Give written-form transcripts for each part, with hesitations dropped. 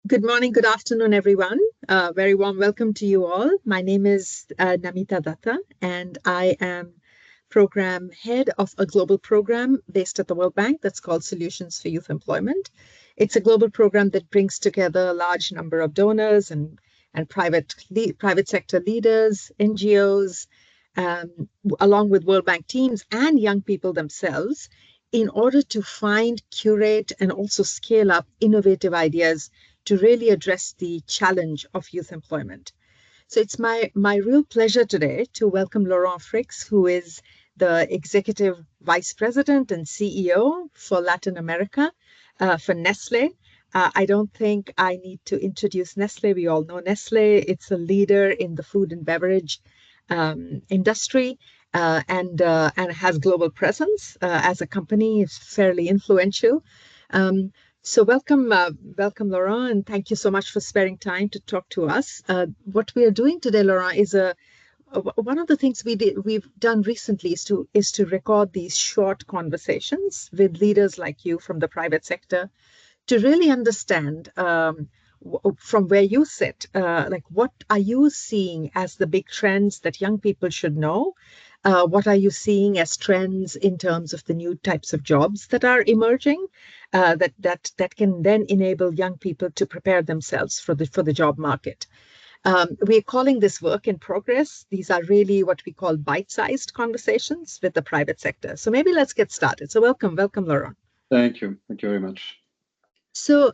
Good morning, good afternoon, everyone. Very warm welcome to you all. My name is Namita Datta, and I am program head of a global program based at the World Bank that's called Solutions for Youth Employment. It's a global program that brings together a large number of donors and private sector leaders, NGOs, along with World Bank teams and young people themselves, in order to find, curate, and also scale up innovative ideas to really address the challenge of youth employment. So it's my real pleasure today to welcome Laurent Freixe, who is the Executive Vice President and CEO for Latin America for Nestle. I don't think I need to introduce Nestle. We all know Nestle. It's a leader in the food and beverage industry and has global presence as a company. It's fairly influential. So welcome, Laurent, and thank you so much for sparing time to talk to us. What we are doing today, Laurent, is one of the things we've done recently is to record these short conversations with leaders like you from the private sector to really understand from where you sit, like what are you seeing as the big trends that young people should know? What are you seeing as trends in terms of the new types of jobs that are emerging that can then enable young people to prepare themselves for the job market? We're calling this work in progress. These are really what we call bite-sized conversations with the private sector. So maybe let's get started. So welcome, Laurent. Thank you. Thank you very much. So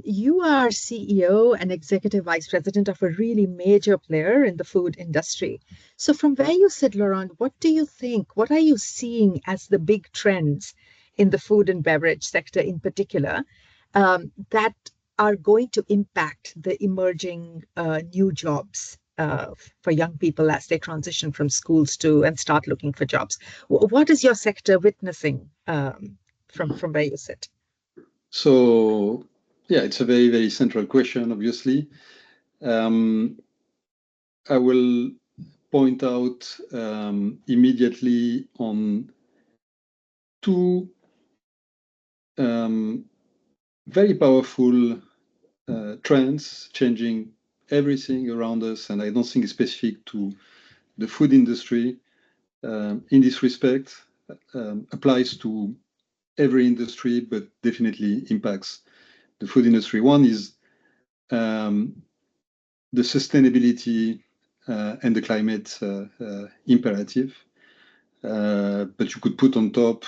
you are CEO and Executive Vice President of a really major player in the food industry. So from where you sit, Laurent, what do you think? What are you seeing as the big trends in the food and beverage sector in particular that are going to impact the emerging new jobs for young people as they transition from schools to and start looking for jobs? What is your sector witnessing from where you sit? So, yeah, it's a very, very central question, obviously. I will point out immediately on two very powerful trends changing everything around us, and I don't think it's specific to the food industry. In this respect, applies to every industry, but definitely impacts the food industry. One is the sustainability and the climate imperative, but you could put on top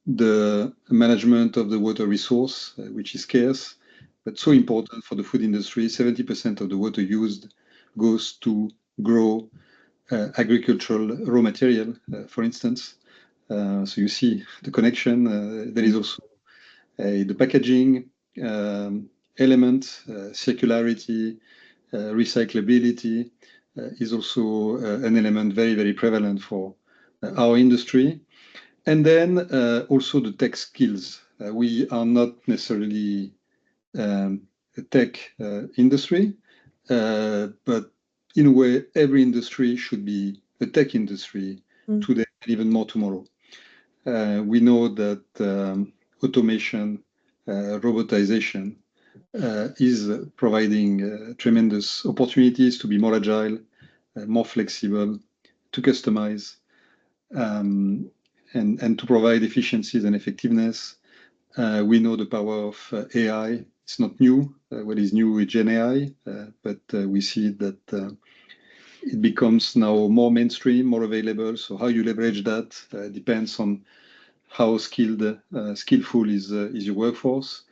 the management of the water resource, which is scarce, but so important for the food industry. 70% of the water used goes to grow agricultural raw material, for instance. So you see the connection. There is also the packaging element, circularity, recyclability is also an element very, very prevalent for our industry. And then also the tech skills. We are not necessarily a tech industry, but in a way, every industry should be a tech industry today and even more tomorrow. We know that automation, robotization is providing tremendous opportunities to be more agile, more flexible, to customize, and to provide efficiencies and effectiveness. We know the power of AI. It's not new. What is new is Gen AI, but we see that it becomes now more mainstream, more available. So how you leverage that depends on how skillful is your workforce.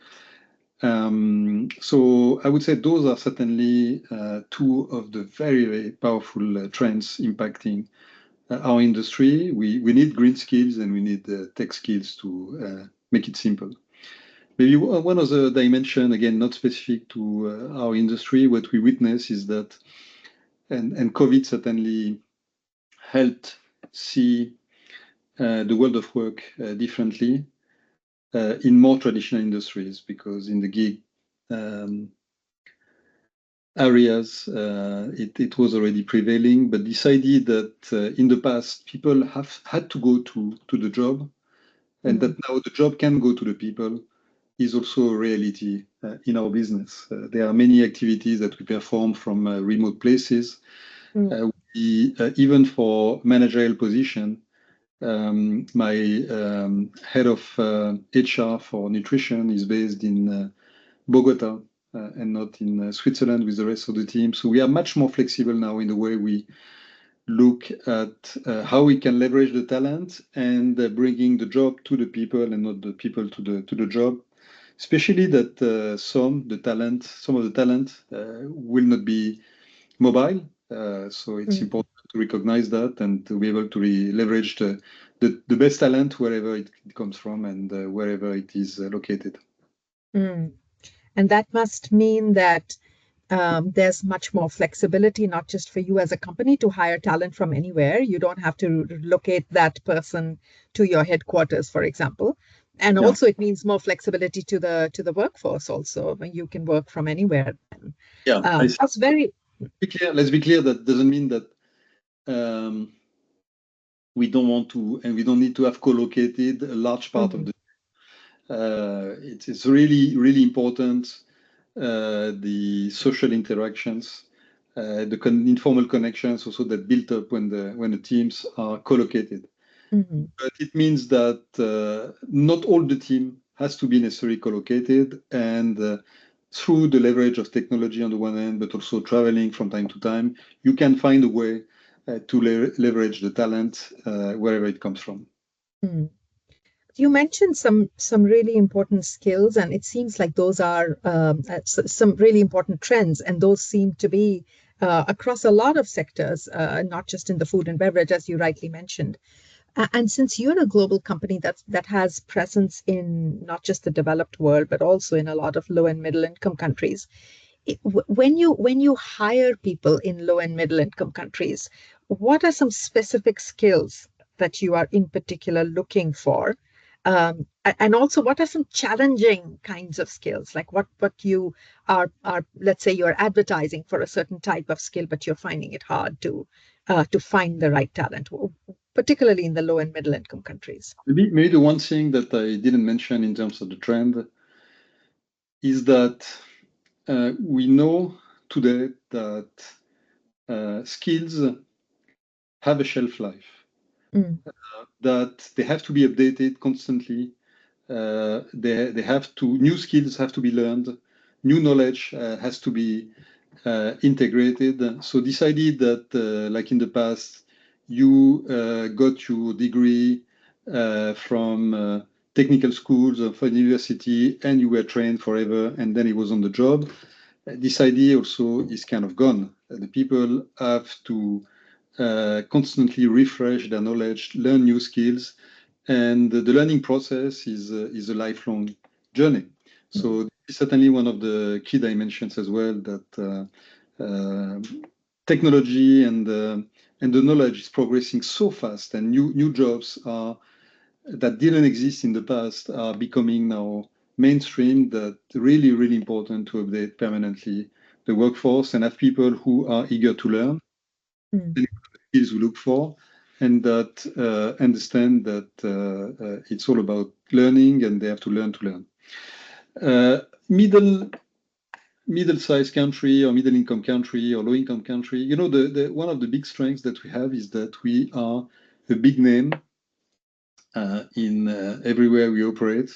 So I would say those are certainly two of the very, very powerful trends impacting our industry. We need green skills and we need tech skills to make it simple. Maybe one other dimension, again, not specific to our industry, what we witness is that, and COVID certainly helped see the world of work differently in more traditional industries, because in the gig areas, it was already prevailing. But this idea that in the past, people have had to go to the job, and that now the job can go to the people, is also a reality in our business. There are many activities that we perform from remote places. Even for managerial position, my head of HR for nutrition is based in Bogota and not in Switzerland with the rest of the team. So we are much more flexible now in the way we look at how we can leverage the talent and bringing the job to the people and not the people to the job. Especially that some of the talent will not be mobile. So it's important to recognize that and to be able to leverage the best talent wherever it comes from and wherever it is located. And that must mean that there's much more flexibility, not just for you as a company to hire talent from anywhere. You don't have to locate that person to your headquarters, for example. And Yeah. also, it means more flexibility to the workforce. Also, when you can work from anywhere. Yeah, That's very. Let's be clear. That doesn't mean that we don't want to and we don't need to have co-located a large part of the. It's really really important. The social interactions, the informal connections also that built up when the teams are co-located. But it means that not all the team has to be necessarily co-located, and through the leverage of technology on the one hand, but also traveling from time to time, you can find a way to leverage the talent wherever it comes from. You mentioned some really important skills, and it seems like those are some really important trends, and those seem to be across a lot of sectors, not just in the food and beverage, as you rightly mentioned. And since you're a global company that has presence in not just the developed world, but also in a lot of low and middle income countries, when you hire people in low and middle income countries, what are some specific skills that you are in particular looking for? And also, what are some challenging kinds of skills? Like what you are, let's say you're advertising for a certain type of skill, but you're finding it hard to find the right talent, particularly in the low and middle income countries. Maybe the one thing that I didn't mention in terms of the trend is that we know today that skills have a shelf life, that they have to be updated constantly. New skills have to be learned, new knowledge has to be integrated. So this idea that, like in the past, you got your degree from technical schools or from university and you were trained forever and then it was on the job. This idea also is kind of gone. The people have to constantly refresh their knowledge, learn new skills, and the learning process is a lifelong journey. So it's certainly one of the key dimensions as well, that technology and the knowledge is progressing so fast, and new jobs that didn't exist in the past are becoming now mainstream, that really, really important to update permanently the workforce and have people who are eager to learn and skills we look for, and that understand that it's all about learning and they have to learn to learn. Middle-sized country or middle-income country or low-income country, one of the big strengths that we have is that we are a big name in everywhere we operate,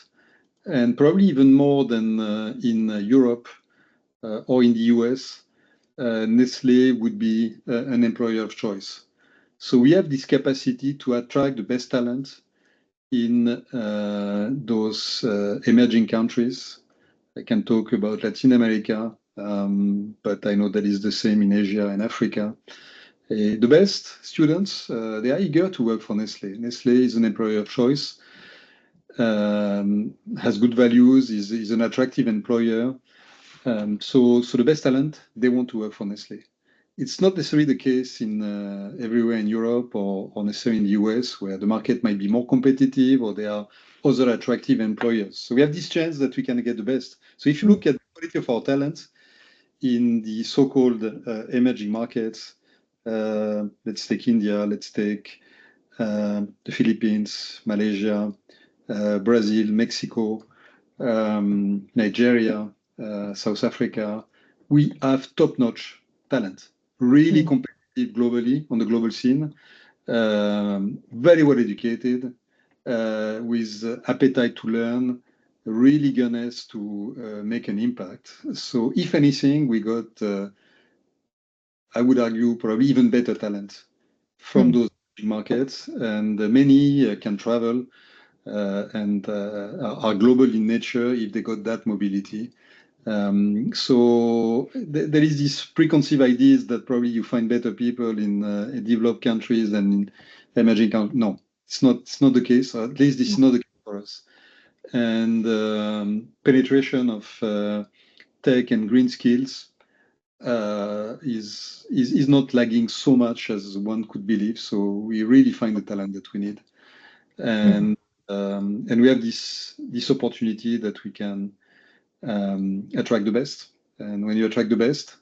and probably even more than in Europe or in the US. Nestlé would be an employer of choice. So we have this capacity to attract the best talent in those emerging countries. I can talk about Latin America, but I know that is the same in Asia and Africa. The best students, they are eager to work for Nestlé. Nestlé is an employer of choice, has good values, is an attractive employer. So the best talent, they want to work for Nestlé. It's not necessarily the case in everywhere in Europe or necessarily in the US, where the market might be more competitive or there are other attractive employers. So we have this chance that we can get the best. So if you look at the quality of our talents in the so-called emerging markets, let's take India, let's take the Philippines, Malaysia, Brazil, Mexico. Nigeria, South Africa. We have top-notch talent, really Mm, competitive globally on the global scene, very well educated, with appetite to learn, really eagerness to make an impact. So, if anything, we got, I would argue, probably even better talent from mm, those markets, and many can travel and are global in nature if they got that mobility. So there is this preconceived ideas that probably you find better people in developed countries than in emerging countries. No, it's not the case. Or at least this is not the case for us. And penetration of tech and green skills is not lagging so much as one could believe. So we really find the talent that we need, mm, and we have this opportunity that we can attract the best. And when you attract the best,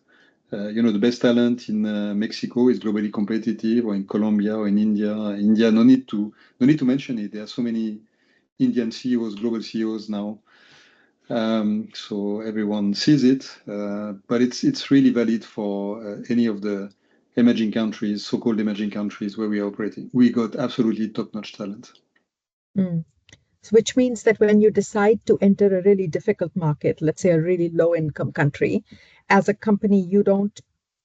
the best talent in Mexico is globally competitive, or in Colombia, or in India. India, no need to mention it. There are so many Indian CEOs, global CEOs now. So everyone sees it, but it's really valid for any of the emerging countries, so-called emerging countries where we are operating. We got absolutely top-notch talent. mm. So which means that when you decide to enter a really difficult market, let's say a really low income country, as a company, you don't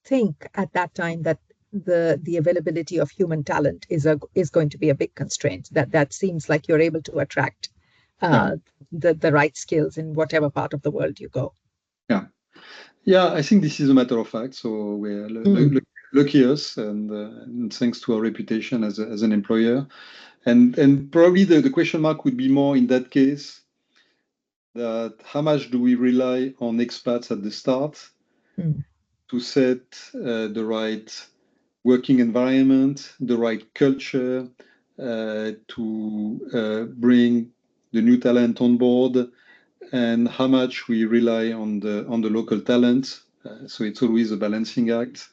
think at that time that the availability of human talent is going to be a big constraint. That seems like you're able to attract Yeah, uh, the right skills in whatever part of the world you go. yeah. Yeah, I think this is a matter of fact. So we're Mm, lucky us, and thanks to our reputation as an employer. And probably the question mark would be more in that case, that how much do we rely on expats at the start mm, to set the right working environment, the right culture, to bring the new talent on board, and how much we rely on the local talent. So it's always a balancing act.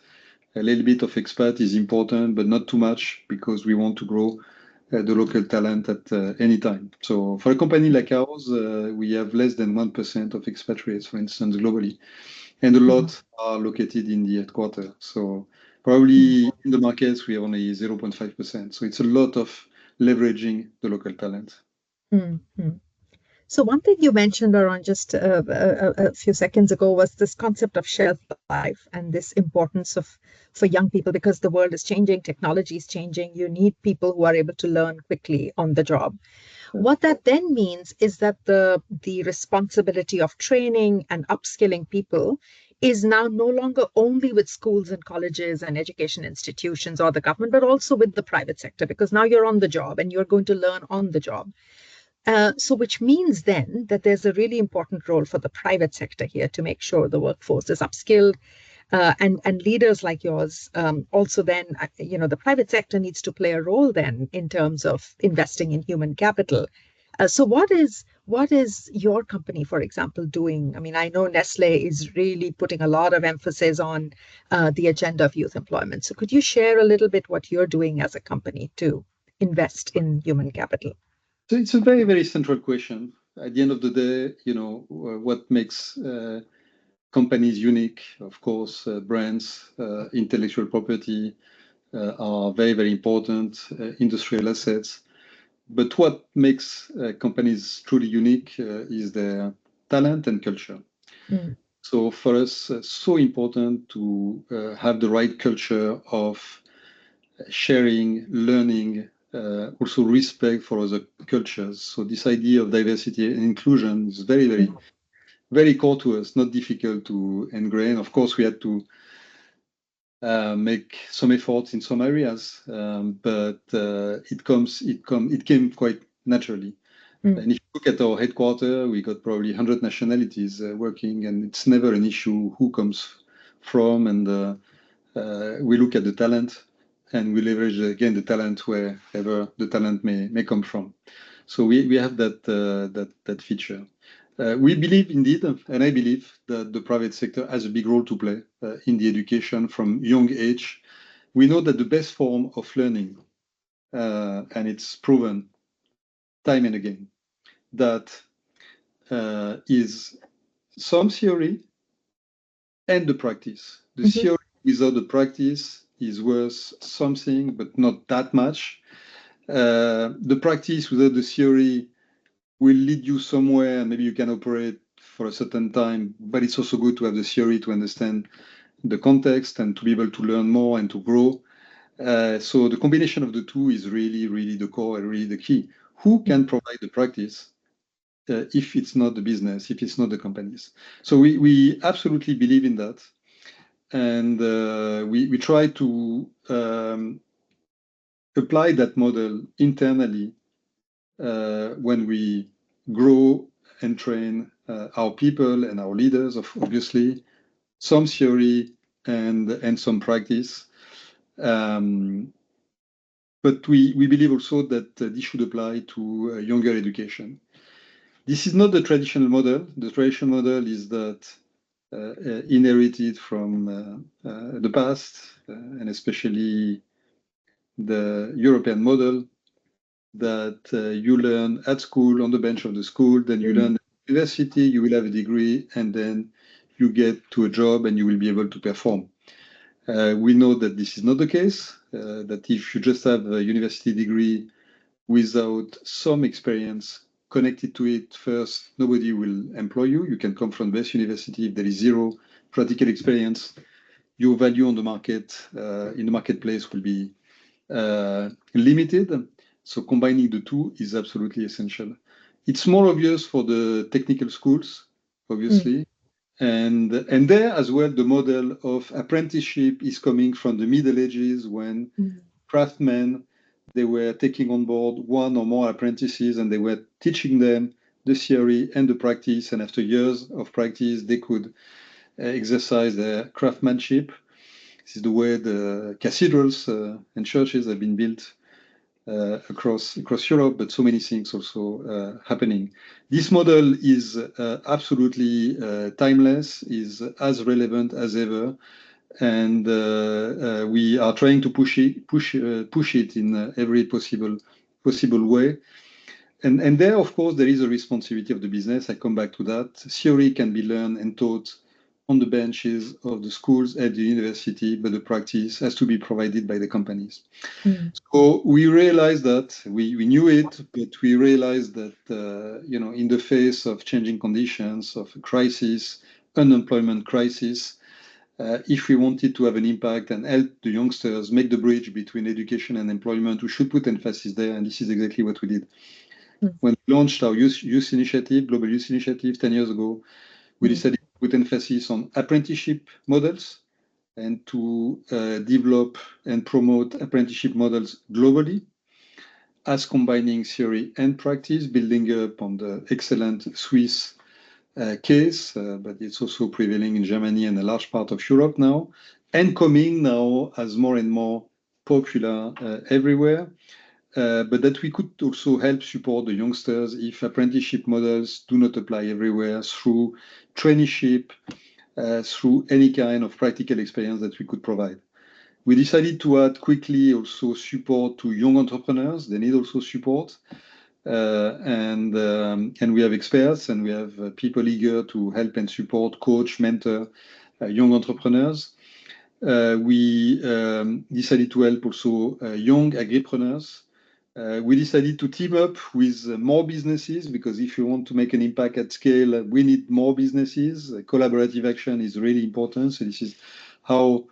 A little bit of expat is important, but not too much, because we want to grow the local talent at any time. So for a company like ours, we have less than 1% of expatriates, for instance, globally, and a mm, lot are located in the headquarters. So mm, probably in the markets, we have only 0.5%. So it's a lot of leveraging the local talent. mm, mm. So one thing you mentioned, Laurent, just a few seconds ago was this concept of shelf life and this importance of for young people because the world is changing, technology is changing. You need people who are able to learn quickly on the job. Yeah. What that then means is that the responsibility of training and upskilling people is now no longer only with schools and colleges and education institutions or the government, but also with the private sector, because now you're on the job and you're going to learn on the job. So, which means then that there's a really important role for the private sector here to make sure the workforce is upskilled, and leaders like yours also then, the private sector needs to play a role then in terms of investing in human capital. So, what is your company, for example, doing? I mean, I know Nestle is really putting a lot of emphasis on the agenda of youth employment. So, could you share a little bit what you're doing as a company to invest in human capital? So it's a very, very central question. At the end of the day, what makes companies unique, of course, brands, intellectual property are very, very important, industrial assets. But what makes companies truly unique is their talent and culture. Mm, So for us, so important to have the right culture of sharing, learning, also respect for other cultures. So this idea of diversity and inclusion is very, very, mm, very core to us, not difficult to ingrain. Of course, we had to make some efforts in some areas, but it came quite naturally. mm, And if you look at our headquarters, we got probably 100 nationalities working, and it's never an issue who comes from. And we look at the talent, and we leverage again the talent wherever the talent may come from. So we have that feature. We believe indeed, and I believe that the private sector has a big role to play in the education from young age. We know that the best form of learning, and it's proven time and again, that is some theory and the practice. The Mhm. theory without the practice is worth something, but not that much. The practice without the theory will lead you somewhere, and maybe you can operate for a certain time, but it's also good to have the theory to understand the context and to be able to learn more and to grow. So the combination of the two is really, really the core and really the key. Who can provide the practice if it's not the business, if it's not the companies? So we absolutely believe in that. And we try to apply that model internally when we grow and train our people and our leaders, obviously, some theory and some practice. But we believe also that this should apply to younger education. This is not the traditional model. The traditional model is that inherited from the past, and especially the European model, that you learn at school, on the bench of the school, then you learn at university, you will have a degree, and then you get to a job and you will be able to perform. We know that this is not the case, that if you just have a university degree without some experience connected to it first, nobody will employ you. You can come from the best university. If there is zero practical experience, your value on the market, in the marketplace, will be limited. So combining the two is absolutely essential. It's more obvious for the technical schools, obviously. And there as well, the model of apprenticeship is coming from the Middle Ages when craftsmen, they were taking on board one or more apprentices and they were teaching them the theory and the practice. And after years of practice, they could exercise their craftsmanship. This is the way the cathedrals and churches have been built across Europe, but so many things also happening. This model is absolutely timeless, is as relevant as ever, and we are trying to push it in every possible way. And there, of course, there is a responsibility of the business. I come back to that. Theory can be learned and taught on the benches of the schools at the university, but the practice has to be provided by the companies. So we realized that we knew it, but we realized that in the face of changing conditions, of a crisis, unemployment crisis, if we wanted to have an impact and help the youngsters make the bridge between education and employment, we should put emphasis there, and this is exactly what we did. When we launched our youth initiative, Global Youth Initiative 10 years ago, we decided to put emphasis on apprenticeship models and to develop and promote apprenticeship models globally as combining theory and practice, building up on the excellent Swiss case, but it's also prevailing in Germany and a large part of Europe now, and coming now as more and more popular everywhere. But that we could also help support the youngsters if apprenticeship models do not apply everywhere through traineeship, through any kind of practical experience that we could provide. We decided to add quickly also support to young entrepreneurs. They need also support. And we have experts and we have people eager to help and support, coach, mentor young entrepreneurs. We decided to help also young agripreneurs. We decided to team up with more businesses because if you want to make an impact at scale, we need more businesses. Collaborative action is really important. So this is how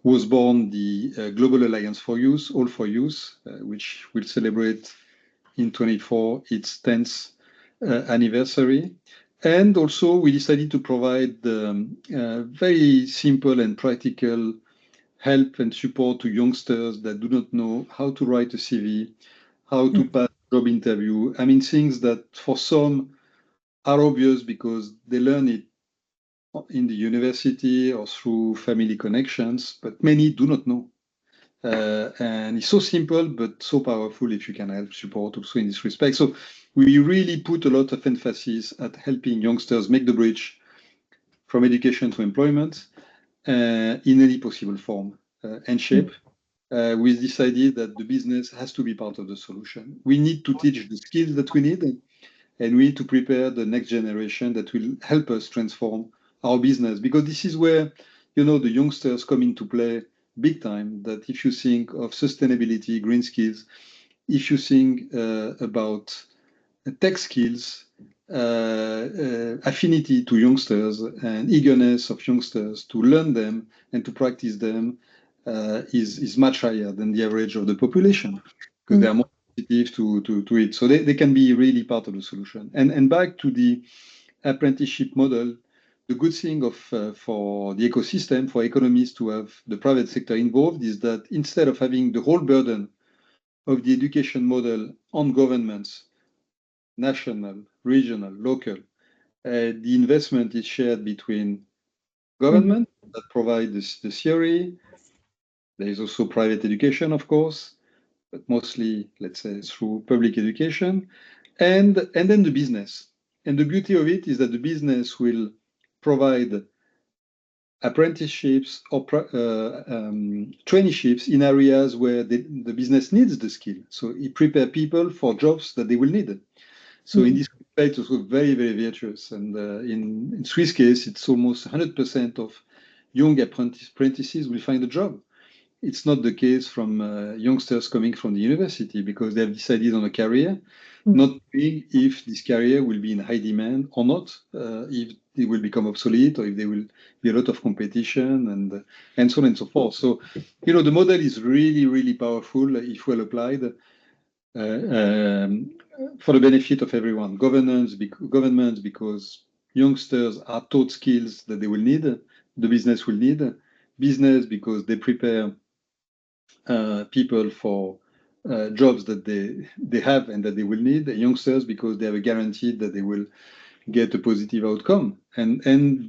was born the Global Alliance for Youth, All for Youth, which will celebrate in 24 its 10th anniversary. And also we decided to provide very simple and practical help and support to youngsters that do not know how to write a CV, how to pass a job interview. I mean, things that for some are obvious because they learn it in the university or through family connections, but many do not know. And it's so simple, but so powerful if you can help support also in this respect. So we really put a lot of emphasis at helping youngsters make the bridge from education to employment in any possible form and shape. we decided that the business has to be part of the solution. We need to teach the skills that we need, and we need to prepare the next generation that will help us transform our business. Because this is where, the youngsters come into play big time. That if you think of sustainability, green skills, if you think about tech skills, affinity to youngsters and eagerness of youngsters to learn them and to practice them is much higher than the average of the population, because they are more sensitive to it. So they can be really part of the solution. And back to the apprenticeship model, the good thing for the ecosystem, for economies to have the private sector involved, is that instead of having the whole burden of the education model on governments, national, regional, local, the investment is shared between government that provide the theory. There is also private education, of course, but mostly, let's say, through public education, and then the business. And the beauty of it is that the business will provide apprenticeships or traineeships in areas where the business needs the skill. So it prepares people for jobs that they will need. So in this respect, also very, very virtuous. And in Swiss case, it's almost 100% of young apprentices will find a job. It's not the case from youngsters coming from the university, because they have decided on a career, not knowing if this career will be in high demand or not, if it will become obsolete, or if there will be a lot of competition, and so on and so forth. So, the model is really, really powerful if well applied. For the benefit of everyone, governments, because youngsters are taught skills that they will need, the business will need, business because they prepare people for jobs that they have and that they will need, youngsters because they have a guarantee that they will get a positive outcome, and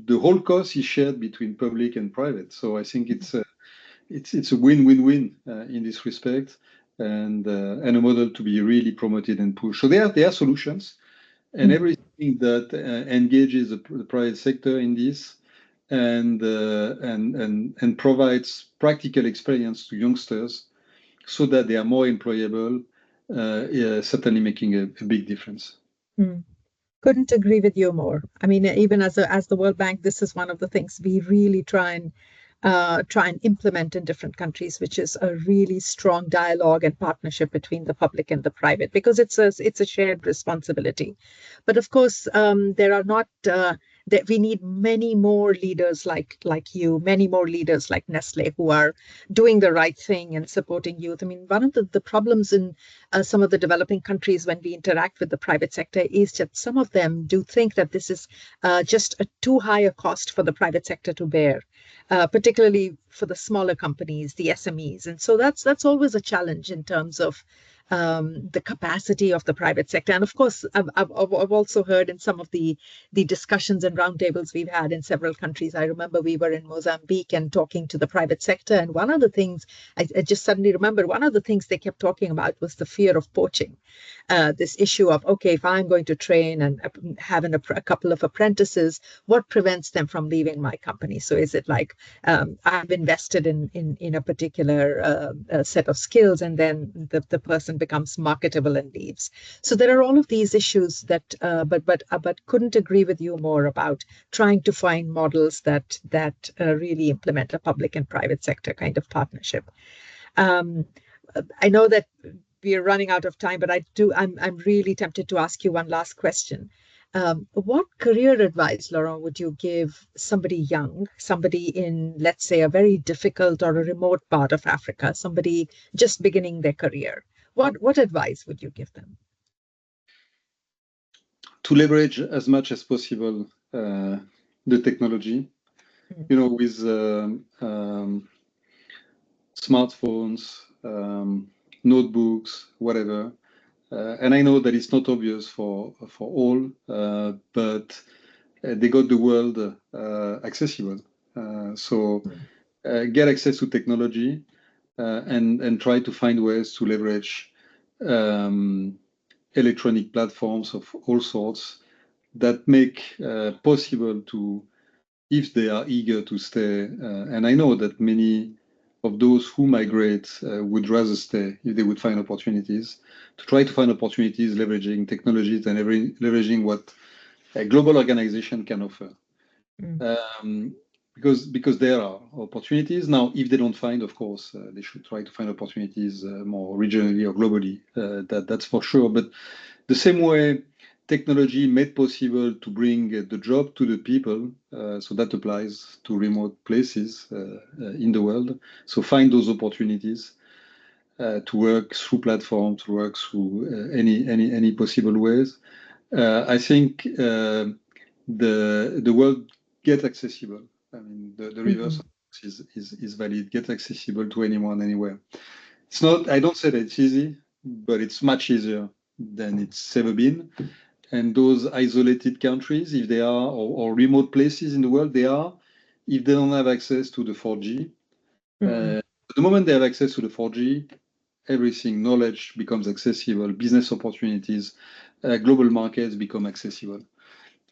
the whole cost is shared between public and private. So I think it's a win-win-win in this respect, and a model to be really promoted and pushed. So there are solutions, and everything that engages the private sector in this, and provides practical experience to youngsters so that they are more employable, certainly making a big difference. Couldn't agree with you more. I mean, even as the World Bank, this is one of the things we really try and implement in different countries, which is a really strong dialogue and partnership between the public and the private, because it's a shared responsibility. But of course, there are not. That we need many more leaders like you, many more leaders like Nestle, who are doing the right thing and supporting youth. I mean, one of the problems in some of the developing countries when we interact with the private sector is that some of them do think that this is just a too high a cost for the private sector to bear, particularly for the smaller companies, the SMEs. And so that's always a challenge in terms of the capacity of the private sector. And of course, I've also heard in some of the discussions and roundtables we've had in several countries. I remember we were in Mozambique and talking to the private sector. And one of the things, I just suddenly remembered, one of the things they kept talking about was the fear of poaching. This issue of, okay, if I'm going to train and have a couple of apprentices, what prevents them from leaving my company? So is it like I've invested in a particular set of skills, and then the person becomes marketable and leaves? So there are all of these issues that, but couldn't agree with you more about trying to find models that really implement a public and private sector kind of partnership. I know that we are running out of time, but I'm really tempted to ask you one last question. What career advice, Laurent, would you give somebody young, somebody in, let's say, a very difficult or a remote part of Africa, somebody just beginning their career? What advice would you give them? To leverage as much as possible the technology, with smartphones, notebooks, whatever. And I know that it's not obvious for all, but they got the world accessible. So get access to technology, and try to find ways to leverage electronic platforms of all sorts that make possible to, if they are eager to stay. And I know that many of those who migrate would rather stay if they would find opportunities, to try to find opportunities leveraging technologies and leveraging what a global organization can offer. Um, because there are opportunities. Now, if they don't find, of course, they should try to find opportunities more regionally or globally. That's for sure. But the same way technology made possible to bring the job to the people, so that applies to remote places in the world. So find those opportunities to work through platforms, to work through any possible ways. I think the world get accessible. I mean, the reverse is valid. Get accessible to anyone, anywhere. It's not. I don't say that it's easy, but it's much easier than it's ever been. And those isolated countries, if they are, or remote places in the world, they are, if they don't have access to the 4G, the moment they have access to the 4G, everything, knowledge becomes accessible, business opportunities, global markets become accessible.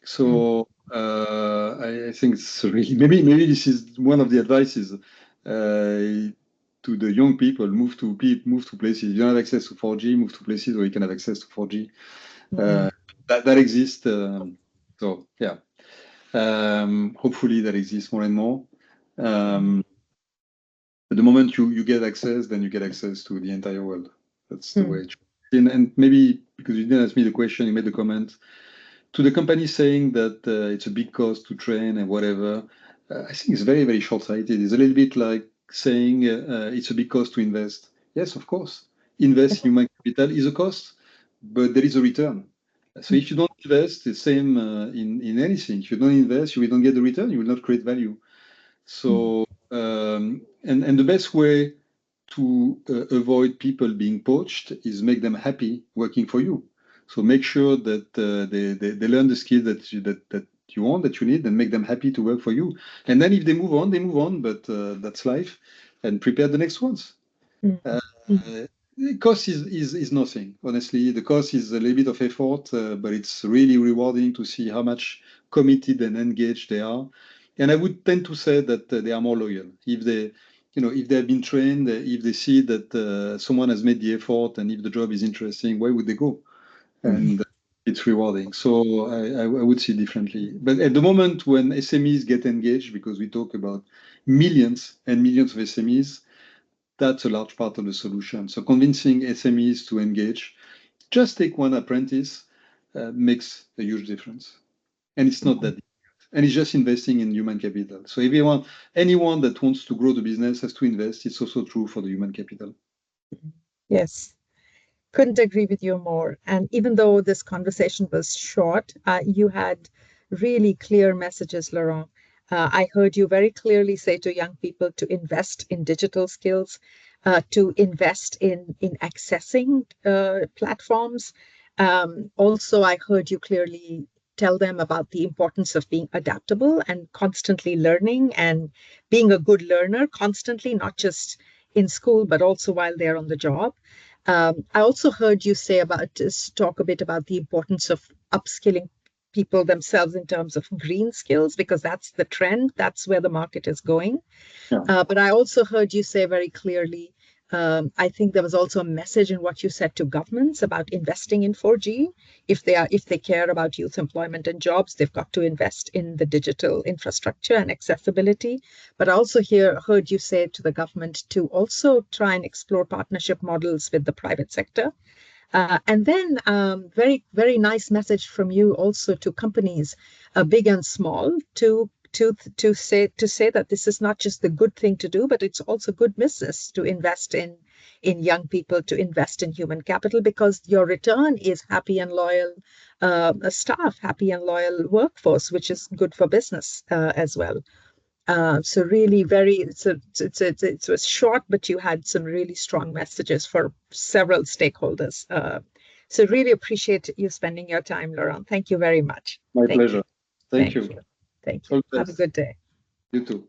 So I think it's really maybe this is one of the advices to the young people: move to places. If you don't have access to 4G, move to places where you can have access to 4G. That exists. So yeah, hopefully that exists more and more. At the moment you get access, then you get access to the entire world. That's the way. And maybe because you didn't ask me the question, you made the comment to the company saying that it's a big cost to train and whatever. I think it's very, very short-sighted. It's a little bit like saying it's a big cost to invest. Yes, of course. Invest in human capital is a cost, but there is a return. So if you don't invest, the same in anything. If you don't invest, you will not get the return. You will not create value. So and the best way to avoid people being poached is make them happy working for you. So make sure that they learn the skill that you want, that you need, and make them happy to work for you. And then if they move on, they move on. But that's life, and prepare the next ones. The cost is nothing. Honestly, the cost is a little bit of effort, but it's really rewarding to see how much committed and engaged they are. And I would tend to say that they are more loyal if they, if they have been trained, if they see that someone has made the effort, and if the job is interesting, why would they go? And it's rewarding. So I would see differently. But at the moment when SMEs get engaged, because we talk about millions and millions of SMEs, that's a large part of the solution. So convincing SMEs to engage, just take one apprentice, makes a huge difference. And it's not that difficult. And it's just investing in human capital. So anyone that wants to grow the business has to invest. It's also true for the human capital. Yes. Couldn't agree with you more. And even though this conversation was short, you had really clear messages, Laurent. I heard you very clearly say to young people to invest in digital skills, to invest in accessing platforms. Also, I heard you clearly tell them about the importance of being adaptable and constantly learning and being a good learner constantly, not just in school, but also while they're on the job. I also heard you say talk a bit about the importance of upskilling people themselves in terms of green skills, because that's the trend, that's where the market is going. Yeah. But I also heard you say very clearly, I think there was also a message in what you said to governments about investing in 4G. If they care about youth employment and jobs, they've got to invest in the digital infrastructure and accessibility. But I also heard you say to the government to also try and explore partnership models with the private sector. And then very, very nice message from you also to companies, big and small, to say that this is not just the good thing to do, but it's also good business to invest in young people, to invest in human capital, because your return is happy and loyal staff, happy and loyal workforce, which is good for business as well. So really it was short, but you had some really strong messages for several stakeholders. So really appreciate you spending your time, Laurent. Thank you very much. My Thank pleasure. you. Thank Thank you. you. Thank All you. the Have a best. good day. You too.